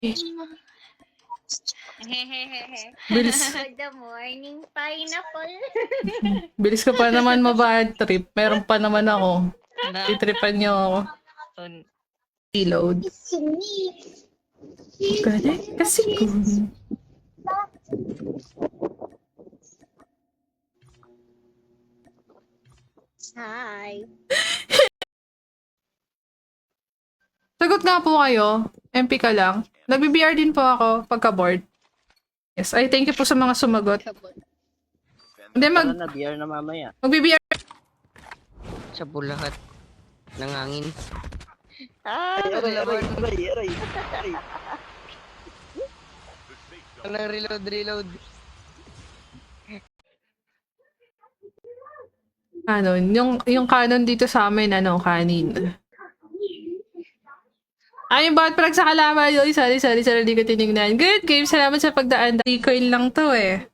Bilis. Good morning, pineapple. Bilis ko pa naman mabad trip. Meron pa naman ako. Titripan niyo ako. Reload. Correct. Kasi kung... Hi. Sagot nga po kayo. MP ka lang. Nagbi-BR din po ako pagka-board. Yes, I thank you po sa mga sumagot. Hindi, Sana na BR na mamaya. mag-BR. Sa bulahat ng hangin. Aray. Walang reload. Canon. Yung canon dito sa amin, kanin. Ay, yung bot prag sa kalaban. Yoy, sorry, di ko tinignan. Good game, salamat sa pagdaan. Recoil lang to eh.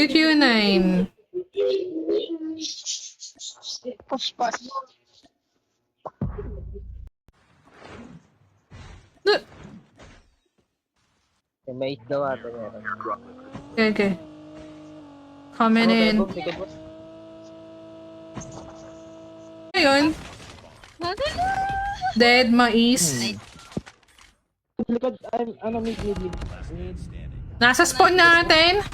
QQ9. Push. May is daw ata meron. Okay. Coming in. Ayun. Dead, mais. Likod, mid. Nasa spawn natin.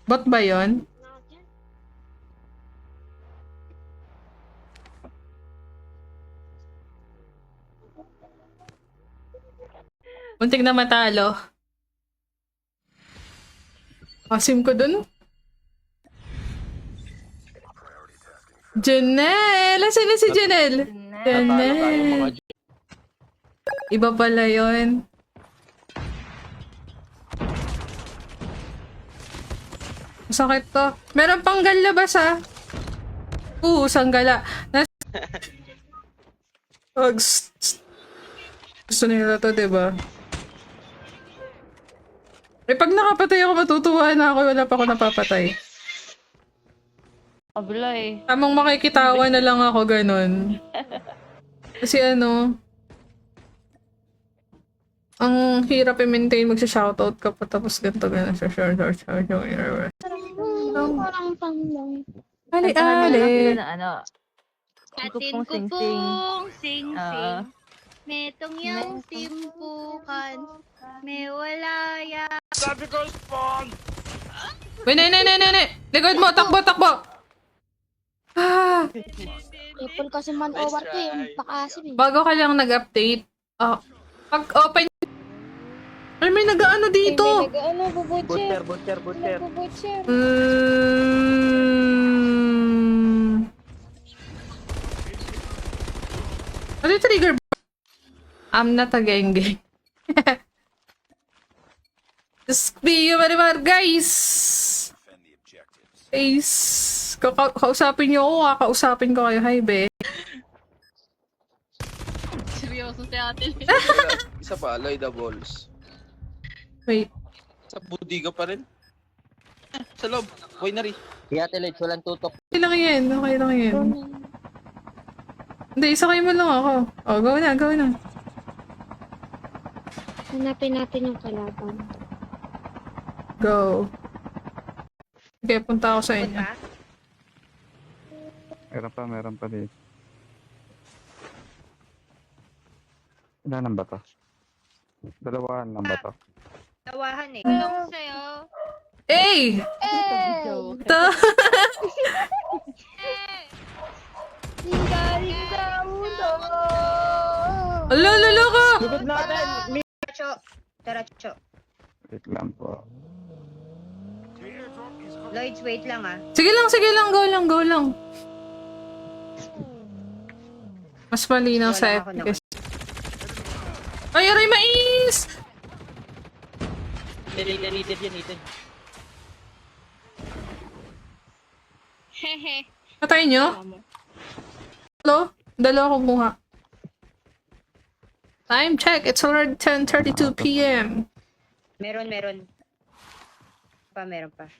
Bot ba yun? Muntik na matalo. Asim ko dun. Janelle! Asan na si Janelle? Janelle. Iba pala yun. Masakit to. Meron pang galabas ah. Sanggala. Gusto nila to, diba? Eh, pag nakapatay ako, matutuwa na ako. Wala pa ako napapatay. Abla eh. Tamang makikitawa na lang ako, ganun. Kasi ang hirap i-maintain, magsa-shoutout ka pa tapos ganito, ganun. Parang panglang. Ali. Ano? Atin Kupong ko sing-sing. pong sing-sing. Ah. Metong yung timpukan. May walaya. Uy, ne. Likod mo, takbo. Ah, Apple kasi man over ko yung pakasim eh. bago ka lang nag-update. Pag open... Ay, may nag-ano dito. Ano, bubutcher. Butcher. Bubutcher. Ano yung trigger? I'm not a geng. Just be you, marimar, guys! Guys, kausapin niyo ako, kakausapin ko kayo. Hi, be. Seryoso si ate. Isa pa, Aloy the balls. Wait. Sa budiga pa rin. Sa loob, winery. Kaya Telej, walang tutok. Okay lang yan. Hindi, isakay mo lang ako. Go na. Hanapin natin yung kalaban. Go. Okay, punta ako sa inyo. Meron pa dito. Ilan ba to? Dalawahan lang ba to? Tawahan eh. Tulong sa'yo. Hey! Ta! Galing sa ulo. Lolo ko! Likod natin! Taracho. Wait lang po. Lloyds, wait lang ah. Sige lang. Go lang. Mas malinaw sa Wala ako efficacy. Ay, aray, mais! Needed. Hehe. Patay nyo? Hello? Dalawa kumuha. Time check. It's already 10:32 p.m. Meron. Meron pa.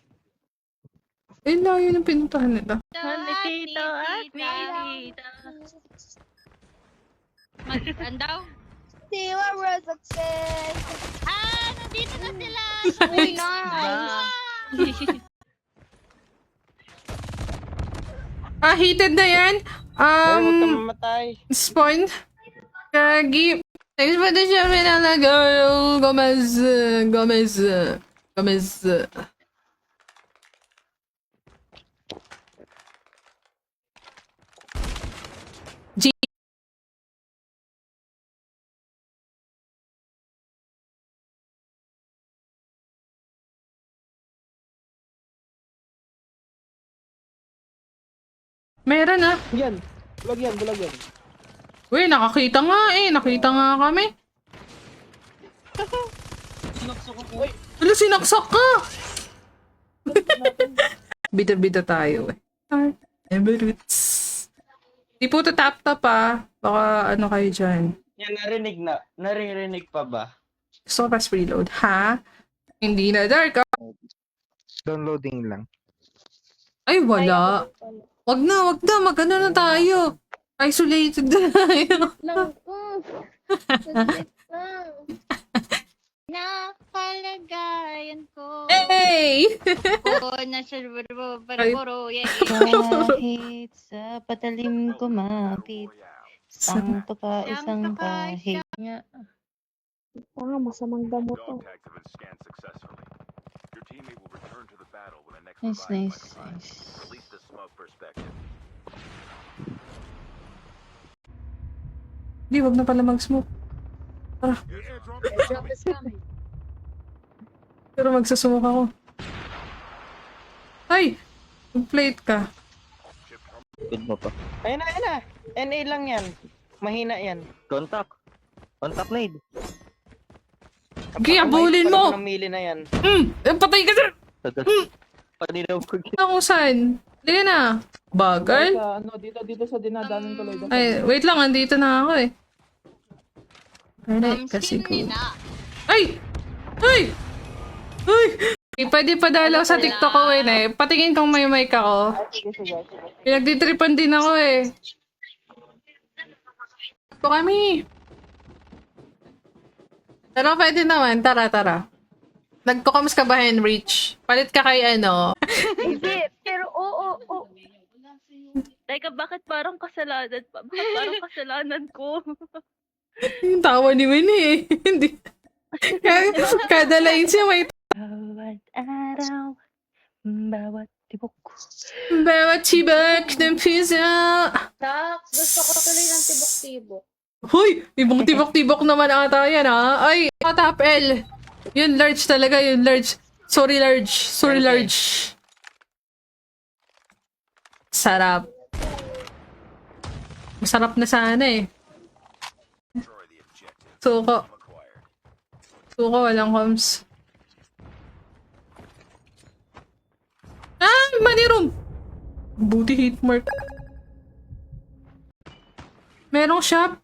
Eh, layo ng pinuntahan nila. Tito at Tita. Mag-run daw? See what we're success. Nandito na sila! Uy, nice. Heated na yan. Huwag ka mamatay. Spawn. Kagi. Thanks for the show, Minala Girl. Gomez. G. Meron ah. Yan. Bulag yan. Uy, nakakita nga eh. Nakita nga kami. Wala, sinaksak ka! Bida-bida tayo eh. Emirates. Di po ito tap-tap ah. Baka ano kayo dyan. Yan, naririnig pa ba? Gusto ko pa reload. Ha? Hindi na dark ah. Downloading lang. Ay, wala. Wag na. Mag-ano na tayo. Isolated na tayo. Lang ko. Nakalagayan ko. Hey! Oo, nasa baro, yeah. Kahit sa patalim kumapit, santo ka isang kahit nga. Tanga, masamang damo to. Nice. Di, wag na pala mag-smoke. Drop is coming. Pero magsasumok ako. Ay! Mag-plate ka. Good mo pa. Ayun na. NA lang yan. Mahina yan. Contact nade. Gi, abulin mo! Namili na yan. Patay ka dyan! Paninaw ko. Kung saan? Hindi na. Bagal? Dito sa dinadanan ko lang. Ay, wait lang. Andito na ako eh. Alright, kasi ko. Ay! Pwede pa dalaw sa TikTok ko eh. Patingin kung may mic ako. Pinagtitripan din ako eh. Ito kami. Pero pwede naman. Tara. Nagkukamus ka ba, Henrich? Palit ka kay ano? Hindi, pero oo. Teka, bakit parang kasalanan pa? Bakit parang kasalanan ko? Yung tawa ni Winnie eh. Hindi. Kada line siya may Bawat araw, bawat tibok. bawat tibak ng pizza. Tax, gusto ko tuloy ng tibok-tibok. Hoy! Ibang tibok-tibok naman ata yan ha. Ay, top L. Yun, large talaga. Yun, large. Sorry, large. Sarap. Masarap na sana eh. Suko, walang comms. Money room! Buti hit mark. Merong shop.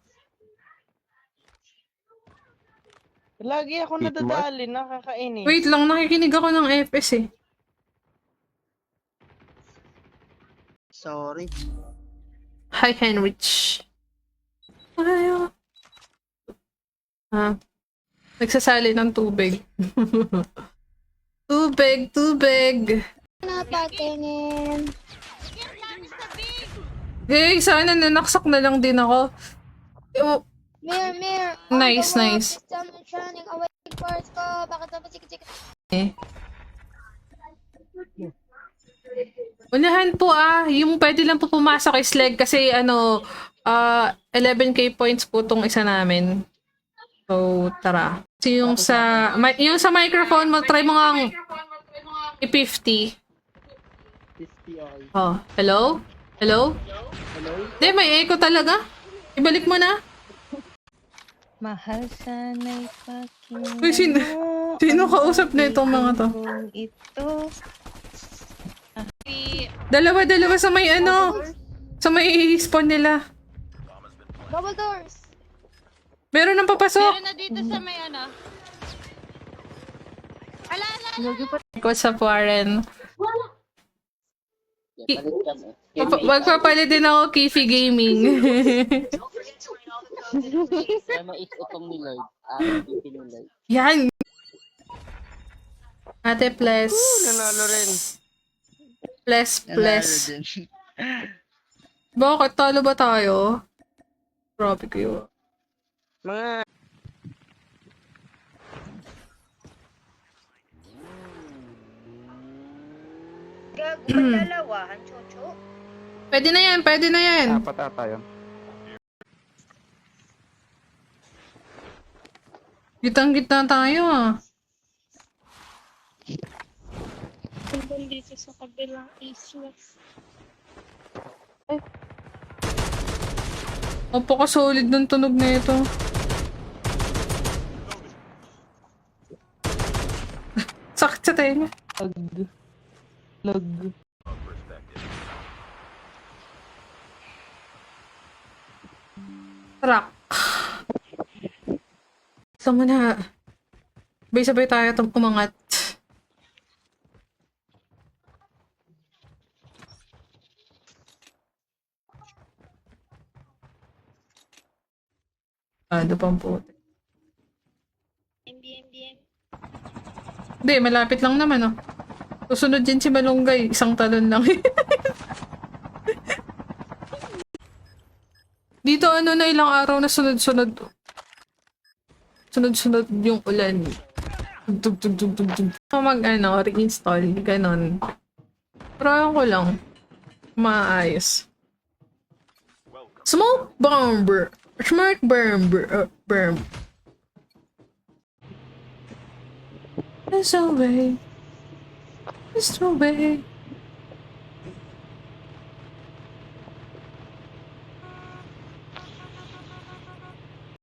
Lagi ako nadadali, nakakainis. Wait lang, nakikinig ako ng FS eh. Sorry. Hi, Henrich. Ayaw. Nagsasali ng tubig. tubig. Napatingin. Eh, sana nanaksak na lang din ako. Oh, Mirror. Nice. Someone's running away first ko. Bakit dapat sikit-sikit? unahan po yung pwede lang po pumasok is leg kasi 11k points po tong isa namin. So, tara. So, yung sa microphone mo, try mo ngang i-50. Oh, hello? Hindi, may echo talaga. Ibalik mo na. Mahal sana'y pakinggan Uy, sino kausap na itong mga to? ito. Dalawa sa may sa may spawn nila. Double doors. Meron nang papasok. Meron na dito sa may ano. What's up, Warren? Magpapalit din ako Kifi Gaming. Yan! Ate, bless. Nanalo rin. Bless. Bakit? Talo ba tayo? Grabe kayo. Mga Gago ba dalawahan, Chocho? Pwede na yan. Apat ata yun. Gitang-gitna tayo ah. Hanggang dito sa kabilang isla. Napaka-solid ng tunog na ito. Sakit sa tenga. Truck. Gusto mo na. Sabay-sabay tayo umangat. Ano pang puti. MBM. Hindi, malapit lang naman oh. Susunod din si Malunggay. Isang talon lang. Dito ano na ilang araw na sunod-sunod. Sunod-sunod yung ulan. Tug. Reinstall. Ganon. Pero ayaw ko lang. Maayos. Smoke bomber. Smoke bomber. It's away. It's away.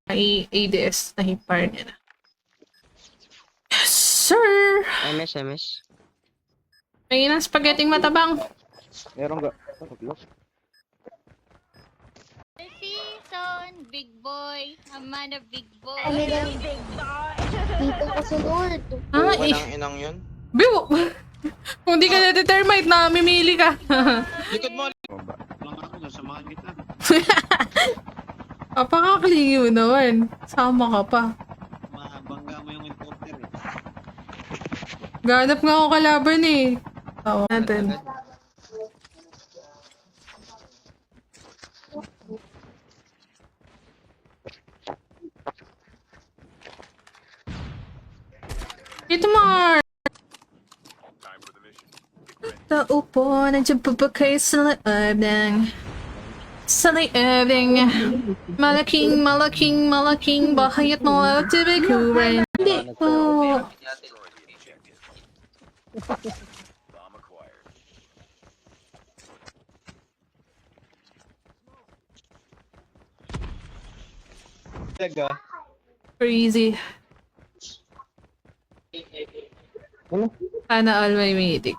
Ay, ADS na hipar niya na. Yes, sir! MS. May ng spaghetti matabang. Meron ga? Season, big boy. A man of big boy. Dito ko sa Lord. Ah, Walang inang yun. Biwo! Kung di ka na-determine na mimili ka. Likod mo. Baba. Apakaklingi mo naman. Sama ka pa. Mabangga mo yung importer eh. Ganap nga ako kalaban eh. Tawa natin. Ito mga... Taupo, nandiyan pa ba kayo sa loob ng... Sa loob ng... Malaking bahay at malawak na bikuran. Hindi po. Crazy. Sana all may meeting.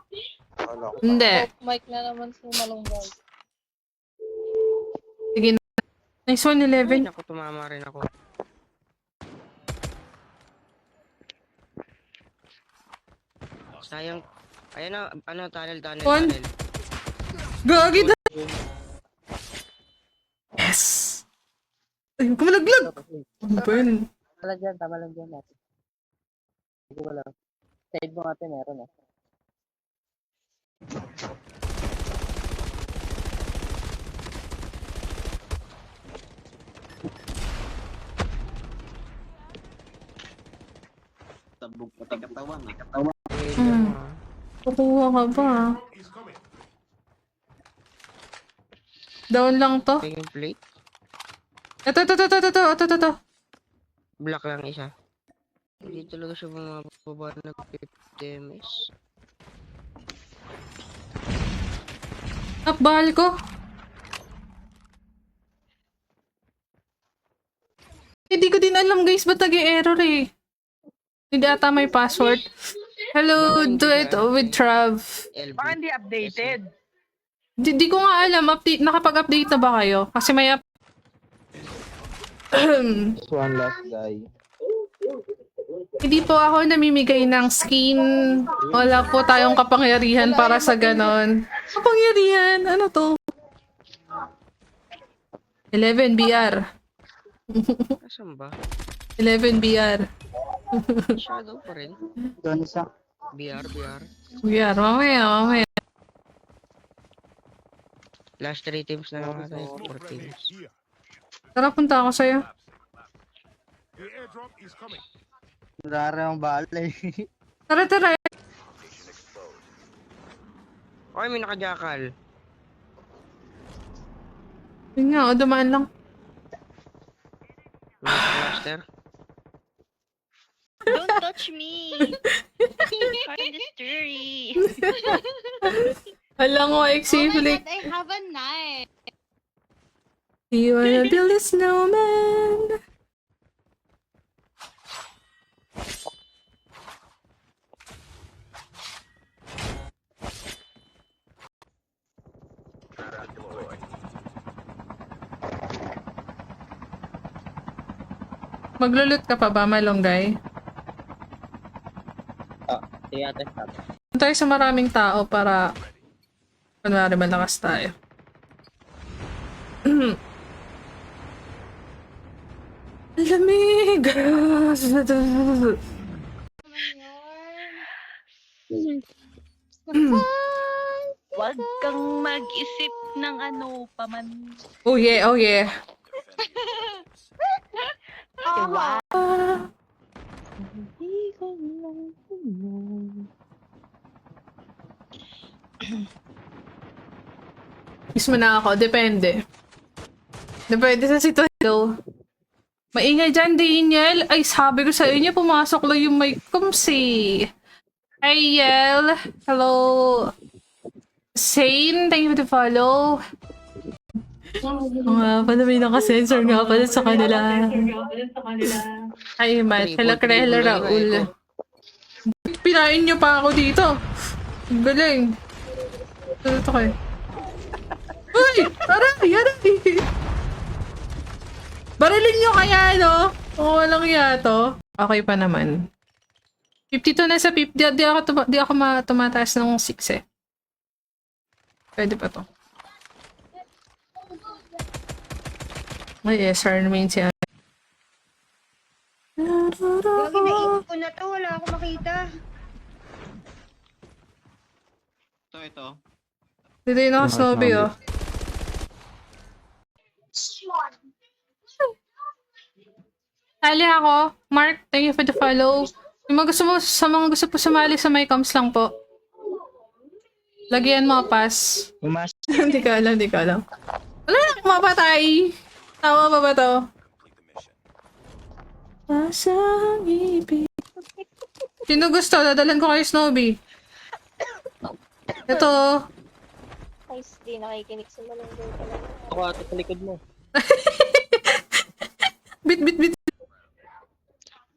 Hindi. Mike na naman sa Malunggay. Sige na. Nice one, Ay, 11. naku, tumama rin ako. Sayang. Ayan na, tunnel. One. Gagi na. Yes. Ay, huwag ka malaglag. Ano ba yun? Tama lang dyan natin. Hindi ko lang. Side mo natin meron eh. Tabog pati katawan. Kukuha ka ba? Down lang to. Tingin plate. Ito. Black lang isa. Hindi talaga siya bumababa ng 50 ms. Nakbahal ko. Hindi ko din alam guys, ba't nag-error eh. Hindi ata may password. Hello, do it with Trav. Baka hindi updated. Di ko nga alam, nakapag-update na ba kayo? Kasi may One last guy. Hindi po ako namimigay ng skin. Wala po tayong kapangyarihan para sa ganon. Kapangyarihan? Ano to? 11 BR. Asan ba? 11 BR. Shadow pa rin. Doon isa. BR. BR, mamaya. Last 3 teams na lang natin. 4 teams. Tara, punta ako sa'yo. Rara ang bala eh. Tara. Okay, may nakajakal. Yun nga, dumaan lang. May naka-cluster. Don't touch me. I'm the story. Alam mo, Oh my Exiflick. god, I have a knife. Do you wanna build a snowman? Maglulot ka pa ba, malunggay? Sige ate, stop. Punta tayo sa maraming tao para kunwari malakas tayo. Lamig! Huwag kang mag-isip ng ano paman. Oh yeah, oh yeah. Wow. Kiss mo na ako, depende. Depende sa sitwasyon. Maingay dyan, Daniel. Ay, sabi ko sa inyo, pumasok lang yung mic kumsi. Hi, Yel. Hello. Sane, thank you for the follow. Nga pala, may nakasensor nga pala sa kanila. Hi, Matt. Hello, Krela Raul. Pinain niyo pa ako dito. Ang galing. Ito kayo. Uy! Aray! Aray! Barilin nyo kaya, no? O walang yato. Okay pa naman. 52 na sa 50. Di ako tumataas ng 6 eh. Pwede pa to. Ay, SR naman siya. Gagi, naisip ko na to. Wala akong makita. Ito. Dito yung naka-snowbie, oh. Sali ako. Mark, thank you for the follow. Yung mga gusto mo, sa mga gusto po sumali sa my comms lang po. Lagyan mo, pass. Umas. Hindi ka alam. Wala na, mapatay. Tawa pa ba to? Pasang ibig. Sino gusto? Dadalan ko kayo, Snowbie. Ito. Guys, di nakikinig sa malunggay talaga. Ako ate sa likod mo. Bit.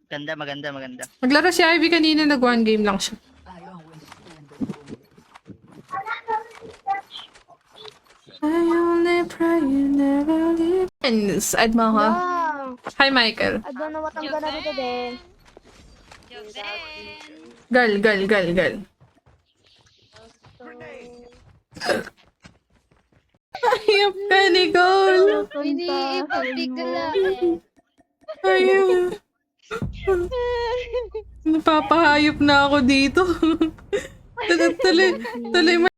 Maganda. Naglaro si Ivy kanina, nag-one game lang siya. I only pray you never leave. Friends, add mo ako. Wow! Hi, Michael. I don't know what I'm gonna do today. Girl. Ayop ka, Nicole. Hindi, ipabigla. Ayop. Napapahayop na ako dito. Tuloy mo.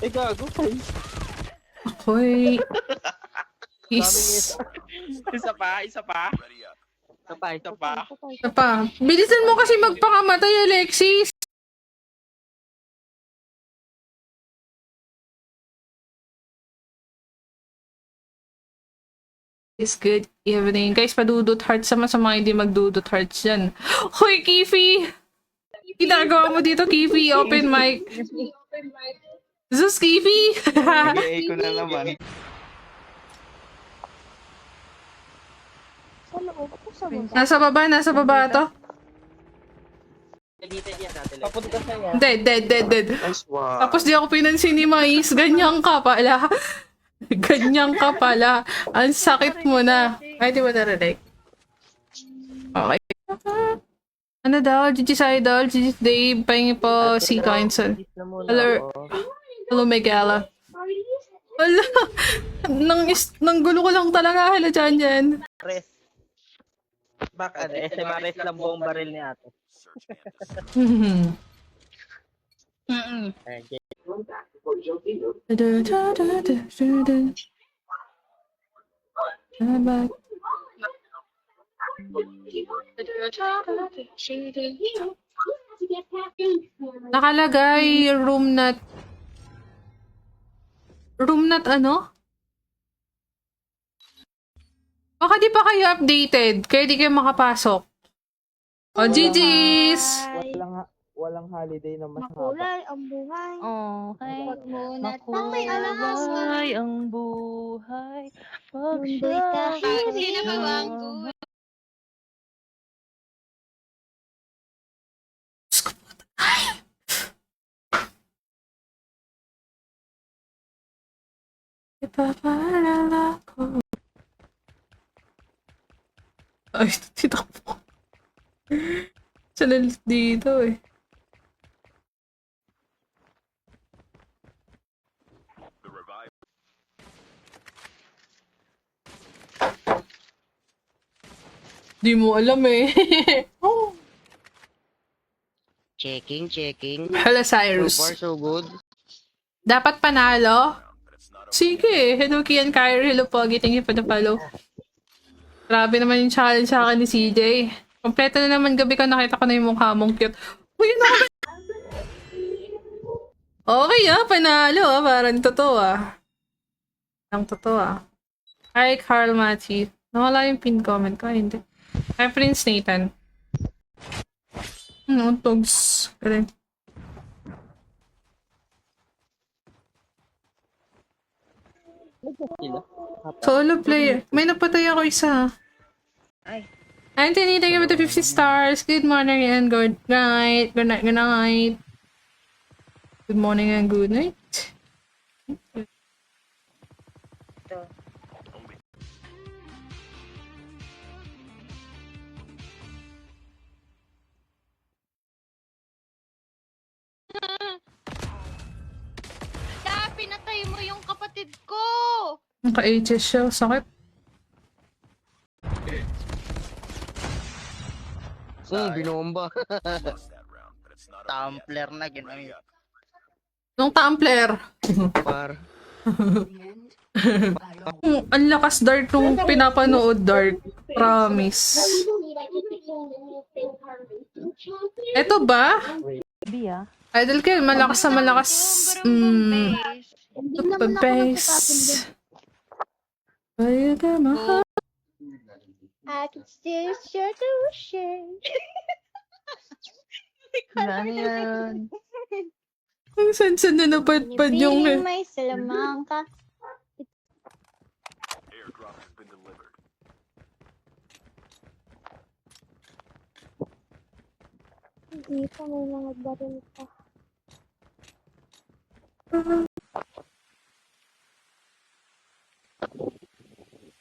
Ay, gago. Ako'y... Isa pa. Bilisan mo kasi magpakamatay, Alexis. It's good evening. Guys, padudot hearts sama sa mga hindi magdudot hearts dyan. Hoy, Kifi! Ginagawa mo dito, Kifi. Open mic. Zus, Kifi! Nag-i ko na naman. Sa loob, sa baba. Nasa baba to. Papunta sa yan. Dead. Tapos di ako pinansin ni Mais. Ganyan ka pala. Ang sakit mo na. Ay, di ba narinig? Okay. Ano daw? GG's Idol, GG's Dave, pahingi po si Council. Hello. Hello, Megala. Wala. Nang gulo ko lang talaga. Hala, dyan. Res. Bakit? SMRS lang buong baril ni ate. Nakalagay room not ano? Baka di pa kayo updated, kaya di kayo makapasok. O, GG's! Walang holiday na mas Makulay ang buhay. Okay. Huwag muna Makulay ang buhay. Pag Mundo'y tahimik. Sino ba bangko? Ipapaalala ko. Ay, dito po. Salalit dito eh. Di mo alam eh. Oh. Checking. Hello, So Cyrus. far, so good. Dapat panalo? Sige. Hello, Kian Kyrie. Hello, Pogi. Thank you for the follow. Grabe naman yung challenge sa akin ni CJ. Kompleto na naman gabi ko. Nakita ko na yung mukha mong cute. Uy, ano ka ba? Okay panalo Parang totoo Ang totoo Hi, Carl Mati. Nawala yung pin comment ko. Hindi. Hi, Prince Nathan. Togs. Galing. Solo player. May napatay ako isa. Anthony, thank you for the 50 stars. Good morning and good night. Good night, good night. Good morning and good night. Pinatay mo yung kapatid ko! Naka-HS siya. Sakit. Binomba. Tumbler na ginamit. Nung tumbler. Par. Ang lakas Dark nung pinapanood Dark. Promise. Eto ba? Idol kayo, malakas na malakas. Base. Ayaw ka mahal. I can still show the ocean. Ang sansan na napadpad yung... Piling may salamang ka. Hindi pa may mga baril pa.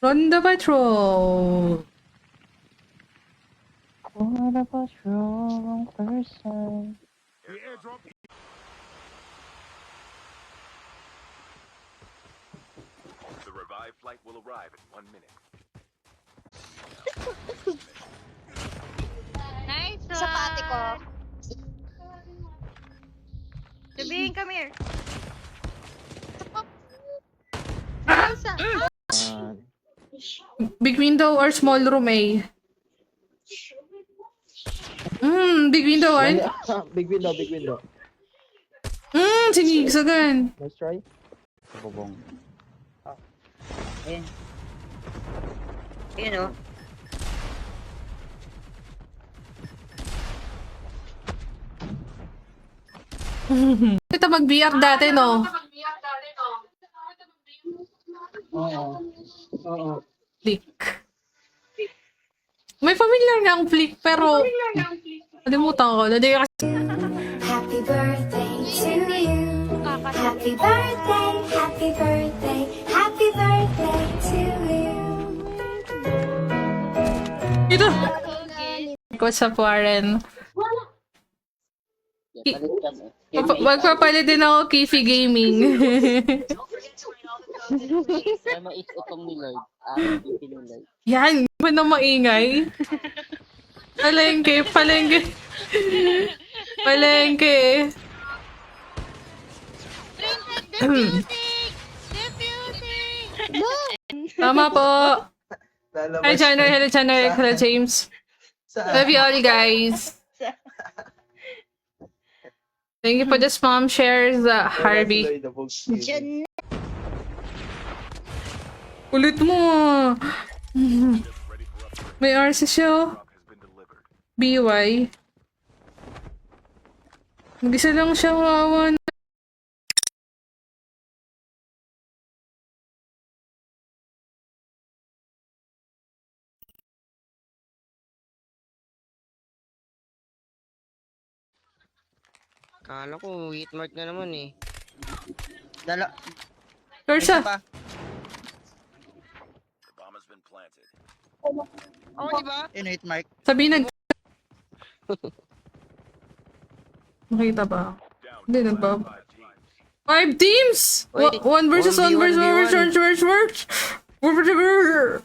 Run the patrol. What about wrong person? The revived flight will arrive in 1 minute. Nice one! Sa pati ko. Sabihin, come here. Big window or small room, eh? Big window, eh? Big window. Sinigsagan. Let's try. Bubong. Ayun o. Ito mag-VR dati, no? Oo. Flick. May familiar nga ang flick, pero... Kalimutan ko. Dati kasi... Happy birthday to you. Happy birthday, happy birthday, happy birthday to you. Ito! Mark. What's up, Warren? Magpapalit din ako Kifi Gaming. Yan, ba na maingay? Palengke, palengke. Palengke. Tama po. Hi, January. Hello, January. Hello, James. Love you all, guys. Thank you for the spam shares, Harvey. Diyan Ulit mo. May RC siya. BY. Mag-isa lang siya, wawan. Kala ko, hit mark na naman eh. Cursa. The bomb has been planted. Oo, di ba? Sabi nag... Nakita ba? Hindi, nagba... 5 teams! Wait, 1 versus 1 versus 1 1v1. versus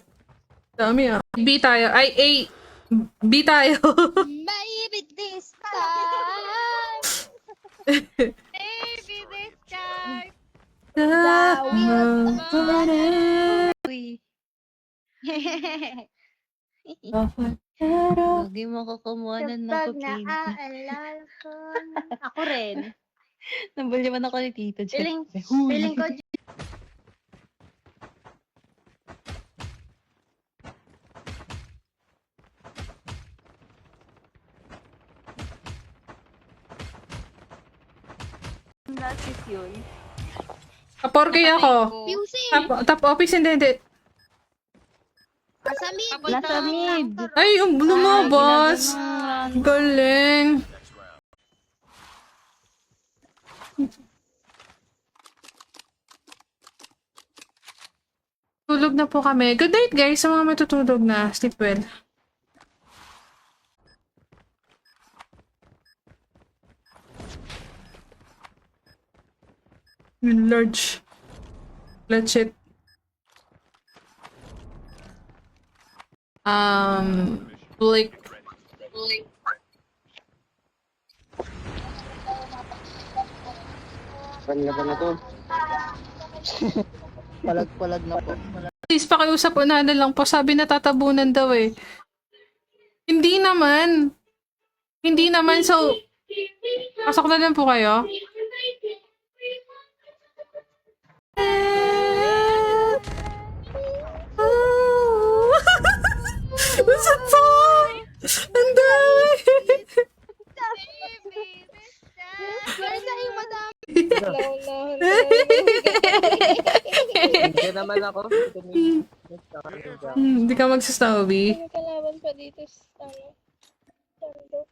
Dami ah. B tayo. Ay, A. B tayo. Baby this time. Baby this time. Uy. Hindi mo ko kumuhanan ng Kapag cocaine. naaalala ko. Ako rin. Nabulyaman ako ni Tito Jet. Feeling ko Nasis yun. Kapor kaya ako. Music. Top office, hindi. Nasa mid. Nasa mid. Ay, lumabas. Galing. Tulog na po kami. Good night, guys, sa mga matutulog na. Sleep well. Large. Let's it. Blake. Laban na to. Palag-palag na po. Please, pakiusap unahan na lang po. Sabi na tatabunan daw eh. Hindi naman. Hindi naman. So, pasok na lang po kayo. What's that song? Ang dami! Where's the madam? Hindi naman ako. Hindi ka magsasabi. May kalaban pa dito sa Tando.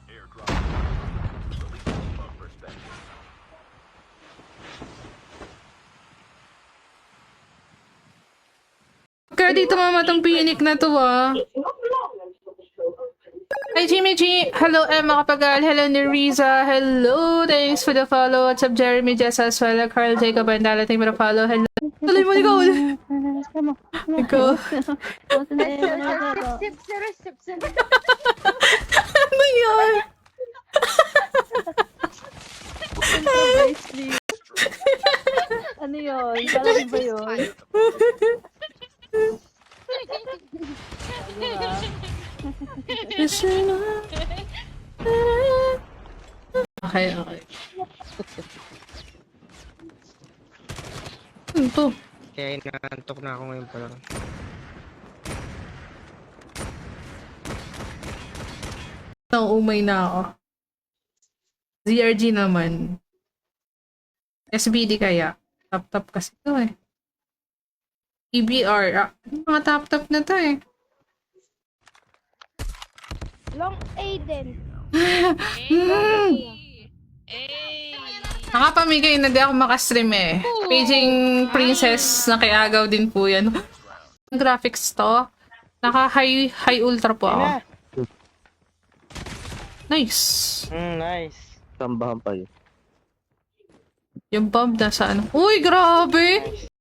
Airdrop. Release above perspective. Kaya dito mamatang pinik na to ah. Hi Jimmy G! Hello Emma Kapagal! Hello Neriza! Hello! Thanks for the follow! What's up Jeremy Jess as well? Carl Jacob and Dala, thank you for the follow. Hello! Tuloy mo, ikaw! Ikaw! Ano yan? Ano yun? Parang ba yun? Okay. Ano to? Kaya inaantok na ako ngayon pa lang. Umay na ako. ZRG naman. SBD kaya. Top kasi to eh. EBR. Mga top na to eh. Long Aiden. Nakapamigay na di ako makastream eh. Paging princess na kay Agaw din po yan. Graphics to. Naka-high ultra po ako. Ayun na. Nice. Nice. Tambahan pa yun. Yung bomb nasa ano. Uy, grabe!